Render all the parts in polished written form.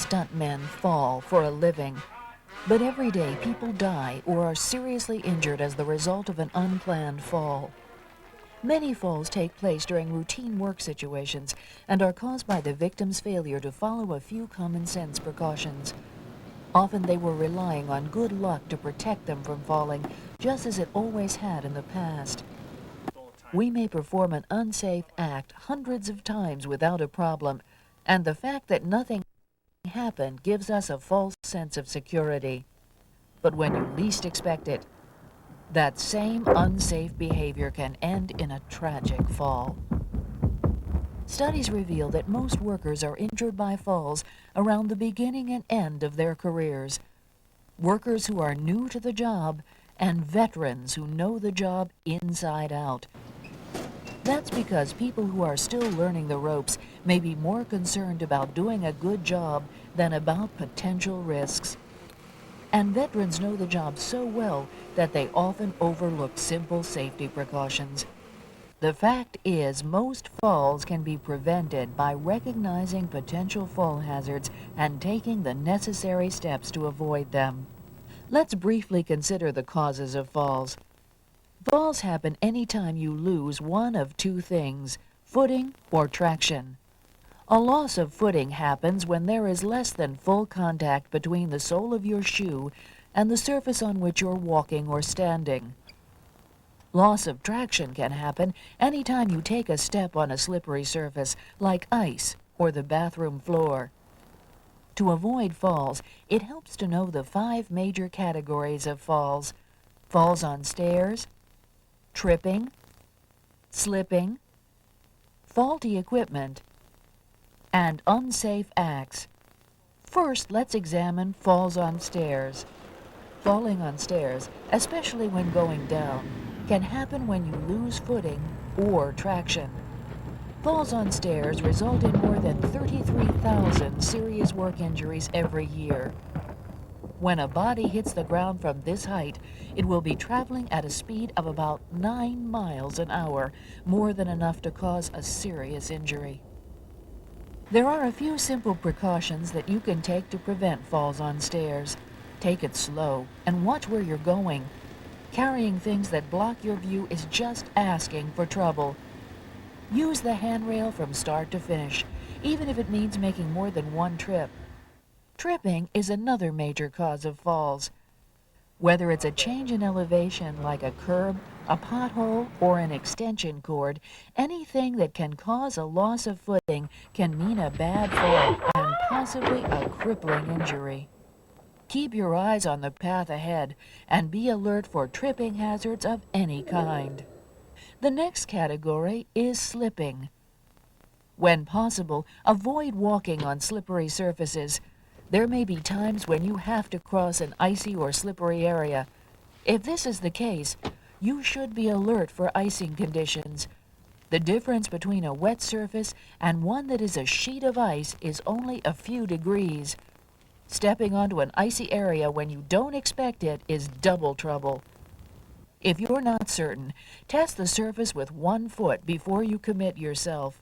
stuntmen fall for a living, but every day people die or are seriously injured as the result of an unplanned fall. Many falls take place during routine work situations and are caused by the victim's failure to follow a few common sense precautions. Often they were relying on good luck to protect them from falling, just as it always had in the past. We may perform an unsafe act hundreds of times without a problem, and the fact that nothing happened gives us a false sense of security. But when you least expect it, that same unsafe behavior can end in a tragic fall. Studies reveal that most workers are injured by falls around the beginning and end of their careers. Workers who are new to the job and veterans who know the job inside out. That's because people who are still learning the ropes may be more concerned about doing a good job than about potential risks. And veterans know the job so well that they often overlook simple safety precautions. The fact is, most falls can be prevented by recognizing potential fall hazards and taking the necessary steps to avoid them. Let's briefly consider the causes of falls. Falls happen anytime you lose one of two things, footing or traction. A loss of footing happens when there is less than full contact between the sole of your shoe and the surface on which you're walking or standing. Loss of traction can happen anytime you take a step on a slippery surface like ice or the bathroom floor. To avoid falls, it helps to know the 5 major categories of falls: falls on stairs, tripping, slipping, faulty equipment, and unsafe acts. First, let's examine falls on stairs. Falling on stairs, especially when going down, can happen when you lose footing or traction. Falls on stairs result in more than 33,000 serious work injuries every year. When a body hits the ground from this height, it will be traveling at a speed of about 9 miles an hour, more than enough to cause a serious injury. There are a few simple precautions that you can take to prevent falls on stairs. Take it slow and watch where you're going. Carrying things that block your view is just asking for trouble. Use the handrail from start to finish, even if it means making more than one trip. Tripping is another major cause of falls. Whether it's a change in elevation like a curb, a pothole, or an extension cord, anything that can cause a loss of footing can mean a bad fall and possibly a crippling injury. Keep your eyes on the path ahead and be alert for tripping hazards of any kind. The next category is slipping. When possible, avoid walking on slippery surfaces. There may be times when you have to cross an icy or slippery area. If this is the case, you should be alert for icing conditions. The difference between a wet surface and one that is a sheet of ice is only a few degrees. Stepping onto an icy area when you don't expect it is double trouble. If you're not certain, test the surface with 1 foot before you commit yourself.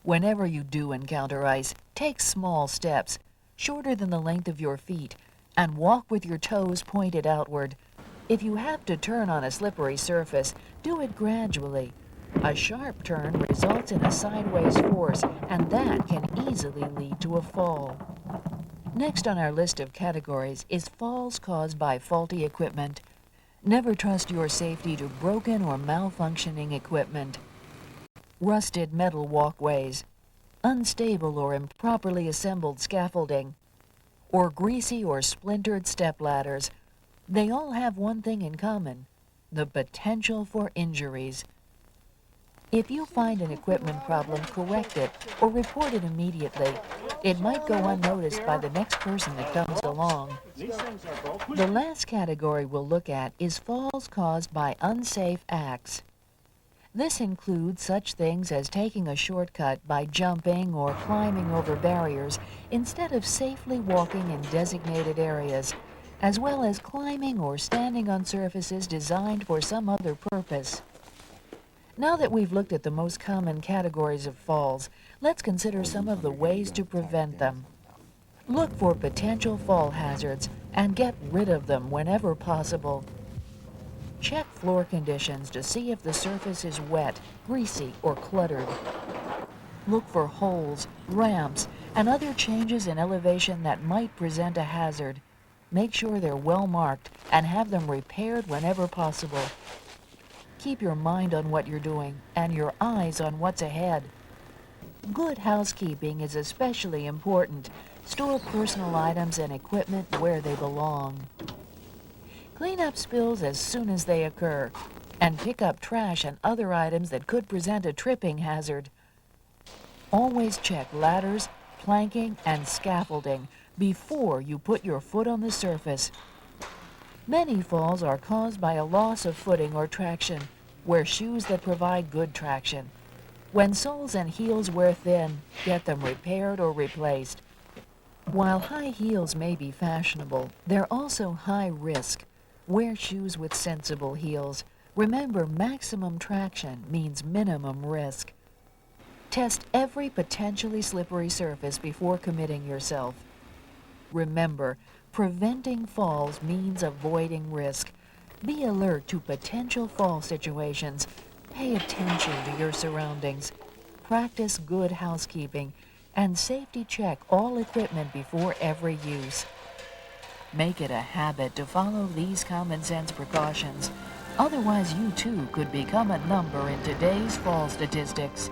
Whenever you do encounter ice, take small steps, shorter than the length of your feet, and walk with your toes pointed outward. If you have to turn on a slippery surface, do it gradually. A sharp turn results in a sideways force, and that can easily lead to a fall. Next on our list of categories is falls caused by faulty equipment. Never trust your safety to broken or malfunctioning equipment. Rusted metal walkways, unstable or improperly assembled scaffolding, or greasy or splintered stepladders. They all have one thing in common: the potential for injuries. If you find an equipment problem, correct it or report it immediately. It might go unnoticed by the next person that comes along. The last category we'll look at is falls caused by unsafe acts. This includes such things as taking a shortcut by jumping or climbing over barriers instead of safely walking in designated areas, as well as climbing or standing on surfaces designed for some other purpose. Now that we've looked at the most common categories of falls, let's consider some of the ways to prevent them. Look for potential fall hazards and get rid of them whenever possible. Check floor conditions to see if the surface is wet, greasy, or cluttered. Look for holes, ramps, and other changes in elevation that might present a hazard. Make sure they're well marked and have them repaired whenever possible. Keep your mind on what you're doing and your eyes on what's ahead. Good housekeeping is especially important. Store personal items and equipment where they belong. Clean up spills as soon as they occur, and pick up trash and other items that could present a tripping hazard. Always check ladders, planking, and scaffolding before you put your foot on the surface. Many falls are caused by a loss of footing or traction. Wear shoes that provide good traction. When soles and heels wear thin, get them repaired or replaced. While high heels may be fashionable, they're also high risk. Wear shoes with sensible heels. Remember, maximum traction means minimum risk. Test every potentially slippery surface before committing yourself. Remember, preventing falls means avoiding risk. Be alert to potential fall situations. Pay attention to your surroundings. Practice good housekeeping and safety check all equipment before every use. Make it a habit to follow these common sense precautions. Otherwise, you too could become a number in today's fall statistics.